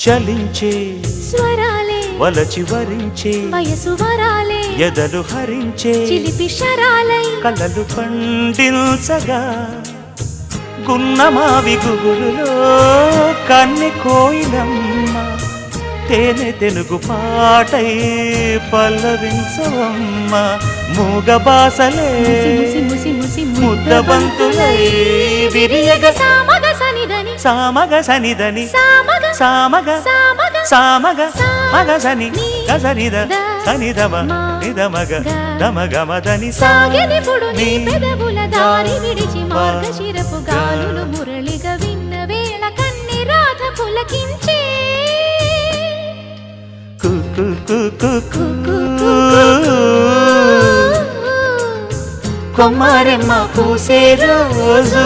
చలించే స్వరాలే వలచి వరించే వయసు వరాలే ఎదలు హరించే చిలిపి శరాలై కలలు పండించగా గున్నమావి గుగులులో కన్నె కోయిలమ్మ తేనె తెలుగు పాటై పల్లవించవమ్మ మూగ బాసలే ముద్దబంతులై విరియగ సామగ సనిదని సామగ సనిదని సామగ సామగ సామగ సామగ మగ సని గసనిద సనిదమ నిదమగ దమగమదని సాగెనిపుడు నీ పెదవుల దారి విడిచి మార్గశిరపు గాలులు మురళిగా విన్న వేళ కన్ని రాధ పులకించే కొమ్మరెమ్మ పూసే రోజు